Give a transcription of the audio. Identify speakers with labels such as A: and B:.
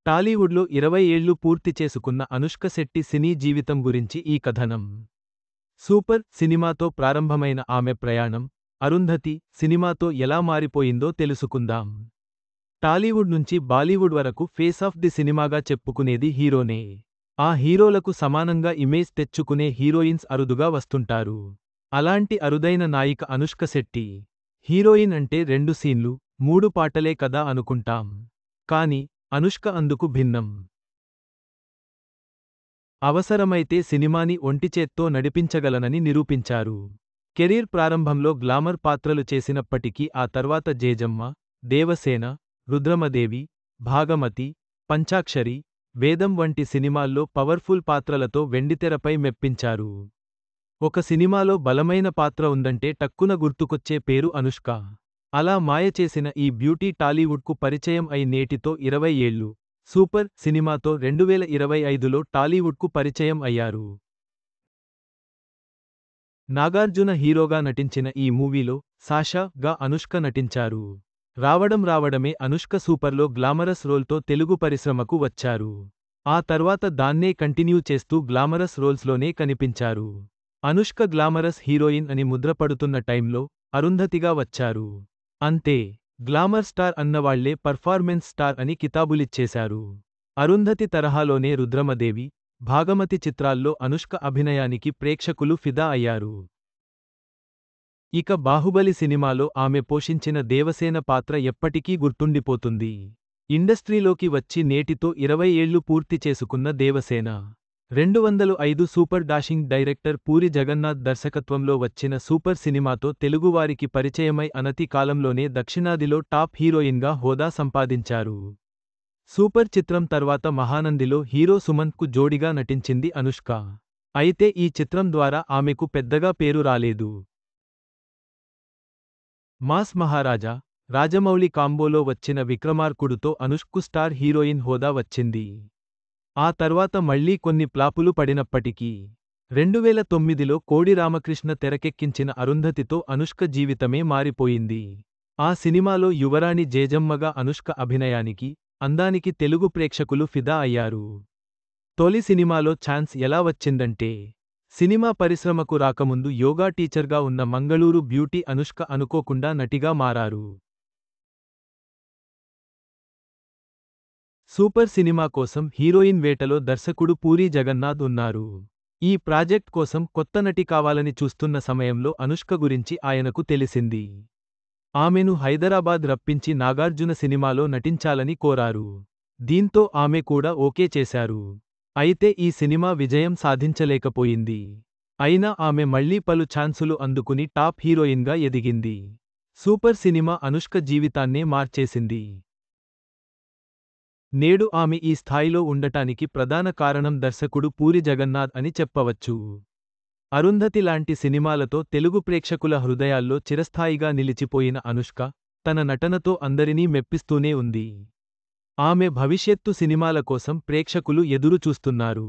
A: టాలీవుడ్లో 20 ఏళ్లు పూర్తి చేసుకున్న అనుష్క శెట్టి సినీ జీవితం గురించి ఈ కథనం. సూపర్ సినిమాతో ప్రారంభమైన ఆమె ప్రయాణం, అరుంధతి సినిమాతో ఎలా మారిపోయిందో తెలుసుకుందాం. టాలీవుడ్ నుంచి బాలీవుడ్ వరకు ఫేస్ ఆఫ్ ది సినిమాగా చెప్పుకునేది హీరోనే. ఆ హీరోలకు సమానంగా ఇమేజ్ తెచ్చుకునే హీరోయిన్స్ అరుదుగా వస్తుంటారు. అలాంటి అరుదైన నాయిక అనుష్క శెట్టి. హీరోయిన్ అంటే 2 సీన్లు, 3 పాటలే కదా అనుకుంటాం. కానీ అనుష్క అందుకు భిన్నం. అవసరమైతే సినిమాని ఒంటిచేత్తో నడిపించగలనని నిరూపించారు. కెరీర్ ప్రారంభంలో గ్లామర్ పాత్రలు చేసినప్పటికీ ఆ తర్వాత జేజమ్మ, దేవసేన, రుద్రమదేవి, భాగమతి, పంచాక్షరి, వేదం వంటి సినిమాల్లో పవర్ఫుల్ పాత్రలతో వెండితెరపై మెప్పించారు. ఒక సినిమాలో బలమైన పాత్ర ఉందంటే టక్కున గుర్తుకొచ్చే పేరు అనుష్క. అలా మాయ చేసిన ఈ బ్యూటీ టాలీవుడ్కు పరిచయం అయి నేటితో 20 ఏళ్లు. సూపర్ సినిమాతో 2025లో టాలీవుడ్కు పరిచయం అయ్యారు. నాగార్జున హీరోగా నటించిన ఈ మూవీలో సాషా గా అనుష్క నటించారు. రావడమే అనుష్క సూపర్లో గ్లామరస్ రోల్తో తెలుగు పరిశ్రమకు వచ్చారు. ఆ తర్వాత దాన్నే కంటిన్యూ చేస్తూ గ్లామరస్ రోల్స్లోనే కనిపించారు. అనుష్క గ్లామరస్ హీరోయిన్ అని ముద్రపడుతున్న టైంలో అరుంధతిగా వచ్చారు. అంతే, గ్లామర్ స్టార్ అన్నవాళ్లే పర్ఫార్మెన్స్ స్టార్ అని కితాబులిచ్చేశారు. అరుంధతి తరహాలోనే రుద్రమదేవి, భాగమతి చిత్రాల్లో అనుష్క అభినయానికి ప్రేక్షకులు ఫిదా అయ్యారు. ఇక బాహుబలి సినిమాలో ఆమె పోషించిన దేవసేన పాత్ర ఎప్పటికీ గుర్తుండిపోతుంది. ఇండస్ట్రీలోకి వచ్చి నేటితో 20 ఏళ్లు పూర్తి చేసుకున్న Devasena. 205 super dashing director Puri Jagannadh దర్శకత్వంలో వచ్చిన సూపర్ సినిమాతో తెలుగువారికి పరిచయమై అనతి కాలంలోనే దక్షిణాదిలో టాప్ హీరోయిన్గా హోదా సంపాదించారు. సూపర్ చిత్రం తర్వాత మహానందిలో హీరో సుమంత్కు జోడిగా నటించింది అనుష్క. అయితే ఈ చిత్రం ద్వారా ఆమెకు పెద్దగా పేరు రాలేదు. మాస్ మహారాజా, రాజమౌళి కాంబోలో వచ్చిన విక్రమార్కుడుతో అనుష్కు స్టార్ హీరోయిన్ హోదా వచ్చింది. ఆ తర్వాత మళ్లీ కొన్ని ప్లాపులు పడినప్పటికీ 2009లో కోడి రామకృష్ణ తెరకెక్కించిన అరుంధతితో అనుష్క జీవితమే మారిపోయింది. ఆ సినిమాలో యువరాణి జేజమ్మగా అనుష్క అభినయానికి, అందానికి తెలుగు ప్రేక్షకులు ఫిదా అయ్యారు. తొలి సినిమాలో ఛాన్స్ ఎలా వచ్చిందంటే, సినిమా పరిశ్రమకు రాకముందు యోగా టీచర్గా ఉన్న మంగళూరు బ్యూటీ అనుష్క అనుకోకుండా నటిగా మారారు. సూపర్ సినిమా కోసం హీరోయిన్ వేటలో దర్శకుడు పూరీ జగన్నాథ్ ఉన్నారు. ఈ ప్రాజెక్ట్ కోసం కొత్త నటి కావాలని చూస్తున్న సమయంలో అనుష్క గురించి ఆయనకు తెలిసింది. ఆమెను హైదరాబాద్ రప్పించి నాగార్జున సినిమాలో నటించాలని కోరారు. దీంతో ఆమె కూడా ఓకే చేశారు. అయితే ఈ సినిమా విజయం సాధించలేకపోయింది. అయినా ఆమె మళ్లీ పలు ఛాన్సులు అందుకుని టాప్ హీరోయిన్గా ఎదిగింది. సూపర్ సినిమా అనుష్క జీవితాన్నే మార్చేసింది. నేడు ఆమె ఈ స్థాయిలో ఉండటానికి ప్రధాన కారణం దర్శకుడు పూరి జగన్నాథ్ అని చెప్పవచ్చు. అరుంధతి లాంటి సినిమాలతో తెలుగు ప్రేక్షకుల హృదయాల్లో చిరస్థాయిగా నిలిచిపోయిన అనుష్క, తన నటనతో అందరినీ మెప్పిస్తూనే ఉంది. ఆమె భవిష్యత్తు సినిమాల కోసం ప్రేక్షకులు ఎదురు చూస్తున్నారు.